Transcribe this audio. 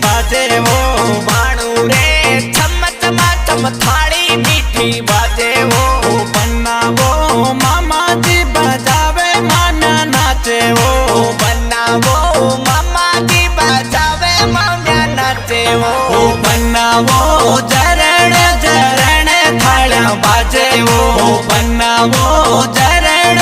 बाजे वो बाणू रे छम छमा छम थाली मीठी बाजे वो बन्ना वो मामा जी बजावे माना नाचे वो बन्ना वो मामा जी बजावे माना नाचे वो बन्ना वो जरण जरण थाला बाजे वो बन्ना वो जरण